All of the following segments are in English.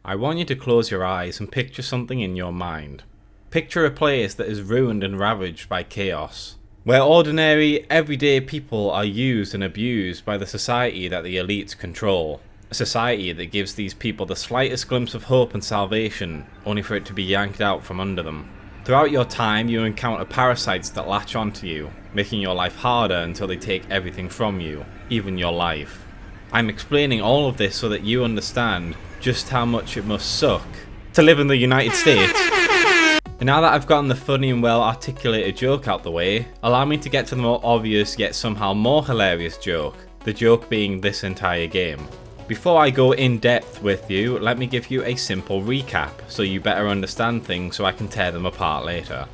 I want you to close your eyes and picture something in your mind. Picture a place that is ruined and ravaged by chaos, where ordinary, everyday people are used and abused by the society that the elites control. A society that gives these people the slightest glimpse of hope and salvation, only for it to be yanked out from under them. Throughout your time, you encounter parasites that latch onto you, making your life harder until they take everything from you, even your life. I'm explaining all of this so that you understand just how much it must suck to live in the United States. And now that I've gotten the funny and well articulated joke out the way, allow me to get to the more obvious yet somehow more hilarious joke, the joke being this entire game. Before I go in depth with you, let me give you a simple recap so you better understand things so I can tear them apart later.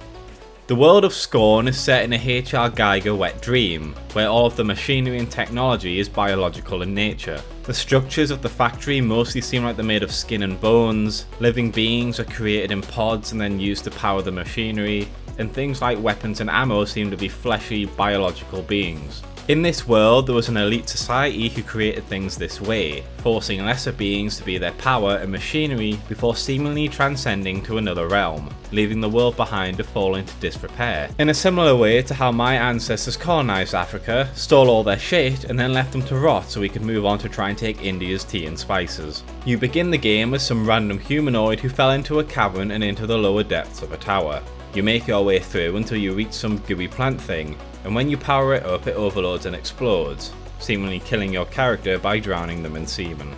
The world of Scorn is set in a H.R. Geiger wet dream, where all of the machinery and technology is biological in nature. The structures of the factory mostly seem like they're made of skin and bones, living beings are created in pods and then used to power the machinery, and things like weapons and ammo seem to be fleshy, biological beings. In this world, there was an elite society who created things this way, forcing lesser beings to be their power and machinery before seemingly transcending to another realm, leaving the world behind to fall into disrepair. In a similar way to how my ancestors colonized Africa, stole all their shit, and then left them to rot so we could move on to try and take India's tea and spices. You begin the game as some random humanoid who fell into a cavern and into the lower depths of a tower. You make your way through until you reach some gooey plant thing, and when you power it up, it overloads and explodes, seemingly killing your character by drowning them in semen.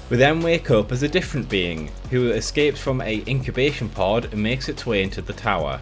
We then wake up as a different being, who escapes from an incubation pod and makes its way into the tower.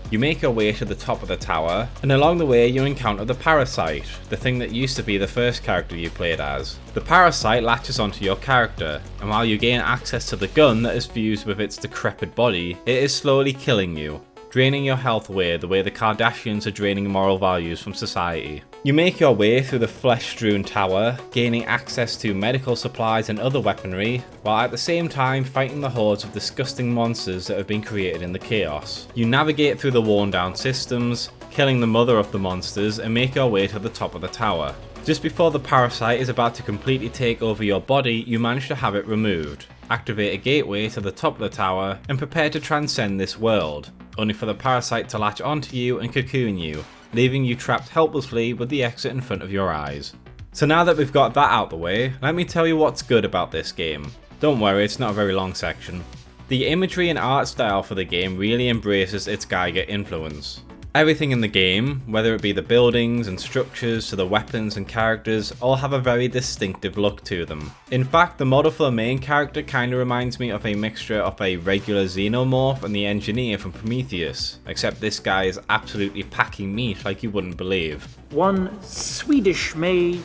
You make your way to the top of the tower, and along the way you encounter the parasite, the thing that used to be the first character you played as. The parasite latches onto your character, and while you gain access to the gun that is fused with its decrepit body, it is slowly killing you, draining your health away the way the Kardashians are draining moral values from society. You make your way through the flesh-strewn tower, gaining access to medical supplies and other weaponry, while at the same time fighting the hordes of disgusting monsters that have been created in the chaos. You navigate through the worn-down systems, killing the mother of the monsters, and make your way to the top of the tower. Just before the parasite is about to completely take over your body, you manage to have it removed, activate a gateway to the top of the tower, and prepare to transcend this world, only for the parasite to latch onto you and cocoon you, leaving you trapped helplessly with the exit in front of your eyes. So now that we've got that out the way, let me tell you what's good about this game. Don't worry, it's not a very long section. The imagery and art style for the game really embraces its Geiger influence. Everything in the game, whether it be the buildings and structures to the weapons and characters, all have a very distinctive look to them. In fact, the model for the main character kinda reminds me of a mixture of a regular xenomorph and the engineer from Prometheus, except this guy is absolutely packing meat like you wouldn't believe. One Swedish-made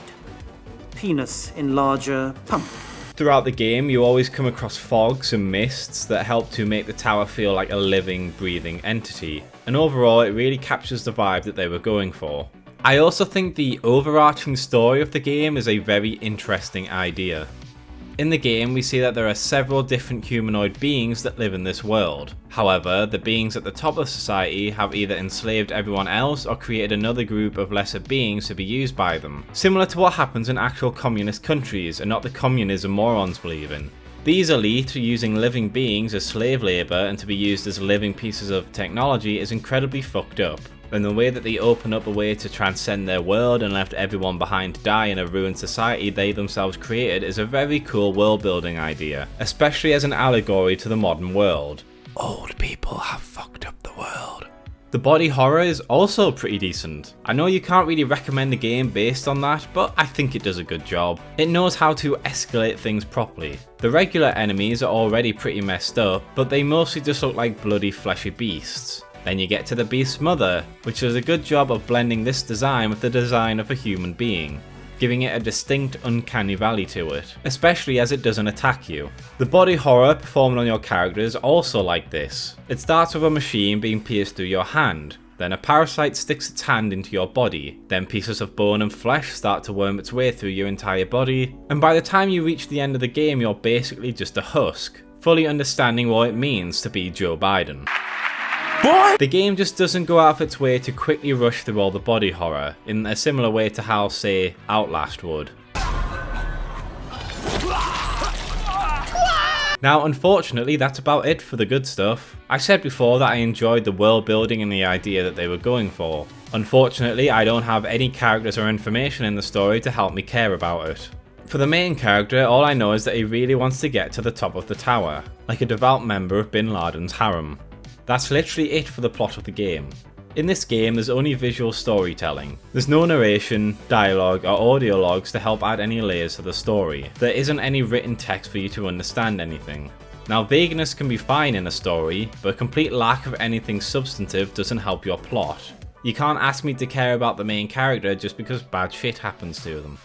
penis enlarger pump. Throughout the game, you always come across fogs and mists that help to make the tower feel like a living, breathing entity, and overall it really captures the vibe that they were going for. I also think the overarching story of the game is a very interesting idea. In the game, we see that there are several different humanoid beings that live in this world. However, the beings at the top of society have either enslaved everyone else or created another group of lesser beings to be used by them, similar to what happens in actual communist countries and not the communism morons believe in. These elite are using living beings as slave labour and to be used as living pieces of technology is incredibly fucked up. And the way that they open up a way to transcend their world and left everyone behind to die in a ruined society they themselves created is a very cool world building idea, especially as an allegory to the modern world. Old people have fucked up the world. The body horror is also pretty decent. I know you can't really recommend a game based on that, but I think it does a good job. It knows how to escalate things properly. The regular enemies are already pretty messed up, but they mostly just look like bloody fleshy beasts. Then you get to the beast's mother, which does a good job of blending this design with the design of a human being, giving it a distinct uncanny valley to it, especially as it doesn't attack you. The body horror performed on your character is also like this. It starts with a machine being pierced through your hand, then a parasite sticks its hand into your body, then pieces of bone and flesh start to worm its way through your entire body, and by the time you reach the end of the game you're basically just a husk, fully understanding what it means to be Joe Biden. What? The game just doesn't go out of its way to quickly rush through all the body horror, in a similar way to how, say, Outlast would. Now unfortunately that's about it for the good stuff. I said before that I enjoyed the world building and the idea that they were going for. Unfortunately I don't have any characters or information in the story to help me care about it. For the main character, all I know is that he really wants to get to the top of the tower, like a devout member of Bin Laden's harem. That's literally it for the plot of the game. In this game there's only visual storytelling. There's no narration, dialogue or audio logs to help add any layers to the story. There isn't any written text for you to understand anything. Now vagueness can be fine in a story, but a complete lack of anything substantive doesn't help your plot. You can't ask me to care about the main character just because bad shit happens to them.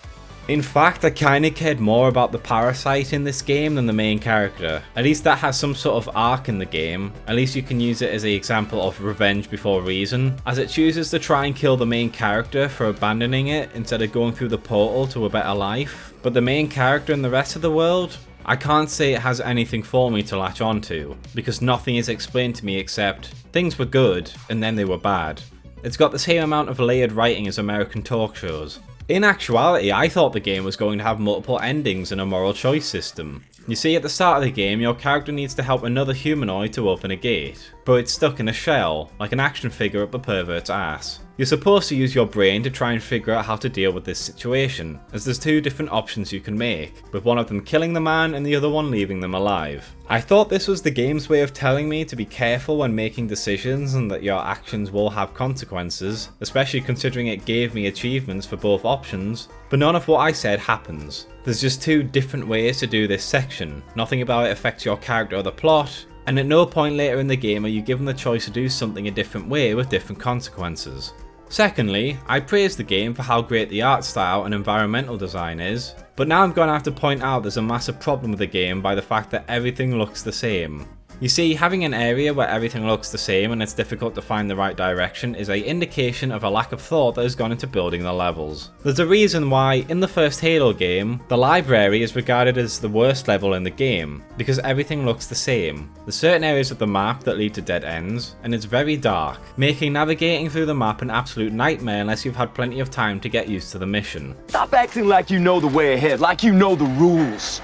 In fact, I kinda cared more about the parasite in this game than the main character. At least that has some sort of arc in the game. At least you can use it as an example of revenge before reason, as it chooses to try and kill the main character for abandoning it instead of going through the portal to a better life. But the main character in the rest of the world? I can't say it has anything for me to latch onto, because nothing is explained to me except things were good and then they were bad. It's got the same amount of layered writing as American talk shows. In actuality, I thought the game was going to have multiple endings and a moral choice system. You see, at the start of the game, your character needs to help another humanoid to open a gate, but it's stuck in a shell, like an action figure up a pervert's ass. You're supposed to use your brain to try and figure out how to deal with this situation, as there's two different options you can make, with one of them killing the man and the other one leaving them alive. I thought this was the game's way of telling me to be careful when making decisions and that your actions will have consequences, especially considering it gave me achievements for both options, but none of what I said happens. There's just two different ways to do this section, nothing about it affects your character or the plot, and at no point later in the game are you given the choice to do something a different way with different consequences. Secondly, I praised the game for how great the art style and environmental design is, but now I'm going to have to point out there's a massive problem with the game by the fact that everything looks the same. You see, having an area where everything looks the same and it's difficult to find the right direction is an indication of a lack of thought that has gone into building the levels. There's a reason why, in the first Halo game, the library is regarded as the worst level in the game, because everything looks the same. There's certain areas of the map that lead to dead ends, and it's very dark, making navigating through the map an absolute nightmare unless you've had plenty of time to get used to the mission. Stop acting like you know the way ahead, like you know the rules.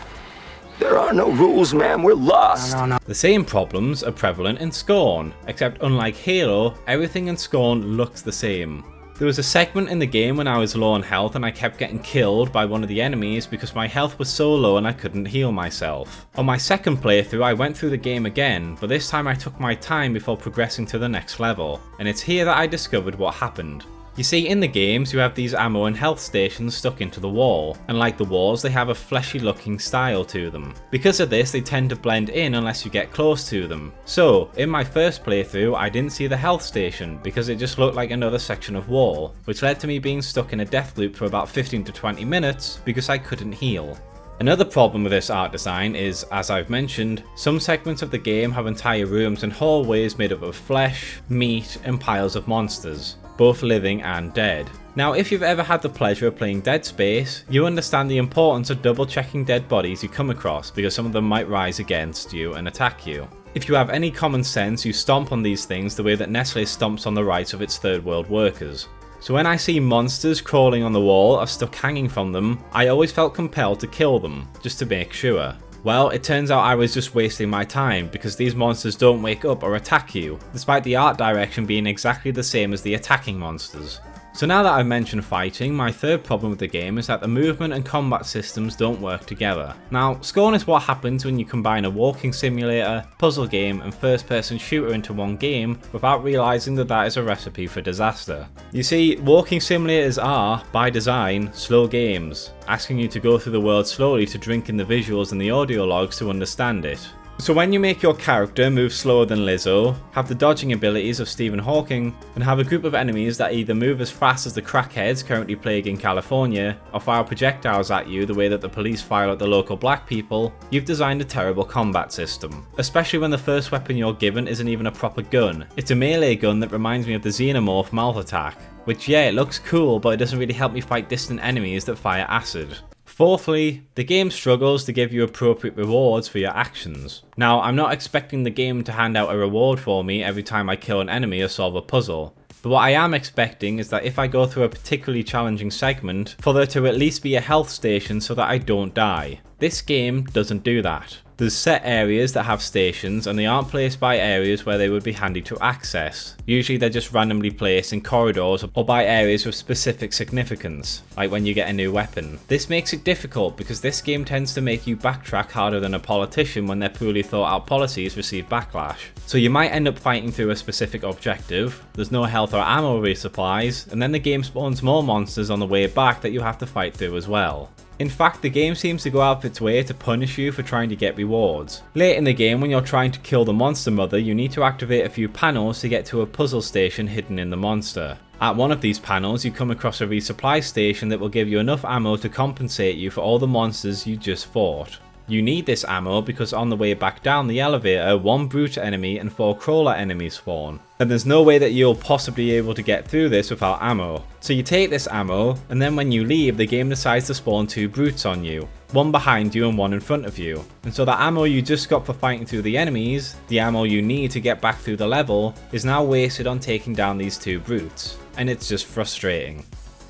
There are no rules, man. We're lost. No. The same problems are prevalent in Scorn, except unlike Halo, everything in Scorn looks the same. There was a segment in the game when I was low on health and I kept getting killed by one of the enemies because my health was so low and I couldn't heal myself. On my second playthrough I went through the game again, but this time I took my time before progressing to the next level, and it's here that I discovered what happened. You see, in the games you have these ammo and health stations stuck into the wall, and like the walls they have a fleshy looking style to them. Because of this they tend to blend in unless you get close to them. So, in my first playthrough I didn't see the health station because it just looked like another section of wall, which led to me being stuck in a death loop for about 15 to 20 minutes because I couldn't heal. Another problem with this art design is, as I've mentioned, some segments of the game have entire rooms and hallways made up of flesh, meat and piles of monsters, both living and dead. Now if you've ever had the pleasure of playing Dead Space, you understand the importance of double checking dead bodies you come across because some of them might rise against you and attack you. If you have any common sense, you stomp on these things the way that Nestle stomps on the rights of its third world workers. So when I see monsters crawling on the wall or stuck hanging from them, I always felt compelled to kill them, just to make sure. Well, it turns out I was just wasting my time because these monsters don't wake up or attack you, despite the art direction being exactly the same as the attacking monsters. So now that I've mentioned fighting, my third problem with the game is that the movement and combat systems don't work together. Now, Scorn is what happens when you combine a walking simulator, puzzle game and first person shooter into one game without realising that that is a recipe for disaster. You see, walking simulators are, by design, slow games, asking you to go through the world slowly to drink in the visuals and the audio logs to understand it. So when you make your character move slower than Lizzo, have the dodging abilities of Stephen Hawking, and have a group of enemies that either move as fast as the crackheads currently plaguing California, or fire projectiles at you the way that the police fire at the local black people, you've designed a terrible combat system. Especially when the first weapon you're given isn't even a proper gun. It's a melee gun that reminds me of the Xenomorph mouth attack, which yeah, it looks cool, but it doesn't really help me fight distant enemies that fire acid. Fourthly, the game struggles to give you appropriate rewards for your actions. Now, I'm not expecting the game to hand out a reward for me every time I kill an enemy or solve a puzzle, but what I am expecting is that if I go through a particularly challenging segment, for there to at least be a health station so that I don't die. This game doesn't do that. There's set areas that have stations and they aren't placed by areas where they would be handy to access. Usually they're just randomly placed in corridors or by areas with specific significance, like when you get a new weapon. This makes it difficult because this game tends to make you backtrack harder than a politician when their poorly thought out policies receive backlash. So you might end up fighting through a specific objective, there's no health or ammo resupplies, and then the game spawns more monsters on the way back that you have to fight through as well. In fact, the game seems to go out of its way to punish you for trying to get rewards. Late in the game, when you're trying to kill the monster mother, you need to activate a few panels to get to a puzzle station hidden in the monster. At one of these panels, you come across a resupply station that will give you enough ammo to compensate you for all the monsters you just fought. You need this ammo because on the way back down the elevator, 1 brute enemy and 4 crawler enemies spawn. And there's no way that you'll possibly be able to get through this without ammo. So you take this ammo, and then when you leave, the game decides to spawn 2 brutes on you. 1 behind you and 1 in front of you. And so the ammo you just got for fighting through the enemies, the ammo you need to get back through the level, is now wasted on taking down these 2 brutes. And it's just frustrating.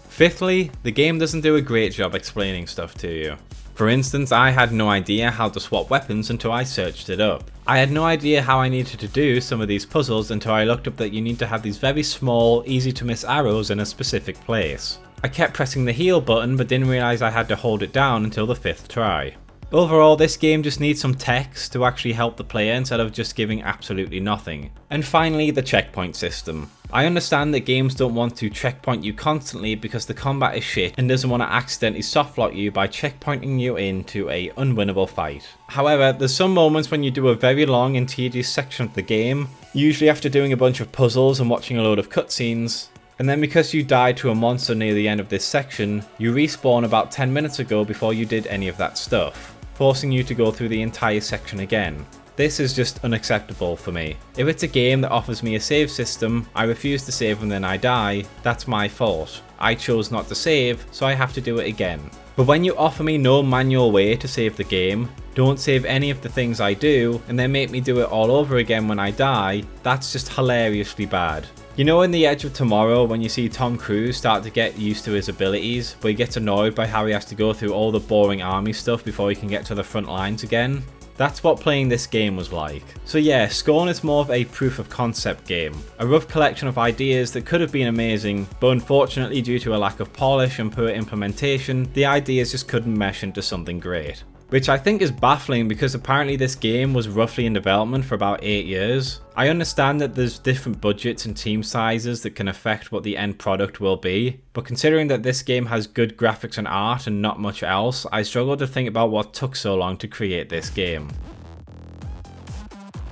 Fifthly, the game doesn't do a great job explaining stuff to you. For instance, I had no idea how to swap weapons until I searched it up. I had no idea how I needed to do some of these puzzles until I looked up that you need to have these very small, easy to miss arrows in a specific place. I kept pressing the heal button but didn't realise I had to hold it down until the 5th try. Overall, this game just needs some text to actually help the player instead of just giving absolutely nothing. And finally, the checkpoint system. I understand that games don't want to checkpoint you constantly because the combat is shit and doesn't want to accidentally softlock you by checkpointing you into a unwinnable fight. However, there's some moments when you do a very long and tedious section of the game, usually after doing a bunch of puzzles and watching a load of cutscenes, and then because you died to a monster near the end of this section, you respawn about 10 minutes ago before you did any of that stuff, forcing you to go through the entire section again. This is just unacceptable for me. If it's a game that offers me a save system, I refuse to save and then I die, that's my fault. I chose not to save, so I have to do it again. But when you offer me no manual way to save the game, don't save any of the things I do, and then make me do it all over again when I die, that's just hilariously bad. You know in The Edge of Tomorrow when you see Tom Cruise start to get used to his abilities, but he gets annoyed by how he has to go through all the boring army stuff before he can get to the front lines again? That's what playing this game was like. So yeah, Scorn is more of a proof of concept game. A rough collection of ideas that could have been amazing, but unfortunately due to a lack of polish and poor implementation, the ideas just couldn't mesh into something great. Which I think is baffling because apparently this game was roughly in development for about 8 years. I understand that there's different budgets and team sizes that can affect what the end product will be, but considering that this game has good graphics and art and not much else, I struggle to think about what took so long to create this game.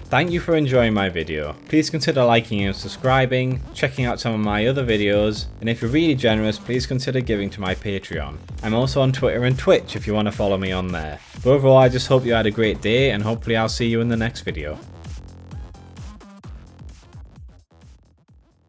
Thank you for enjoying my video. Please consider liking and subscribing, checking out some of my other videos, and if you're really generous, please consider giving to my Patreon. I'm also on Twitter and Twitch if you want to follow me on there. But overall, I just hope you had a great day and hopefully I'll see you in the next video.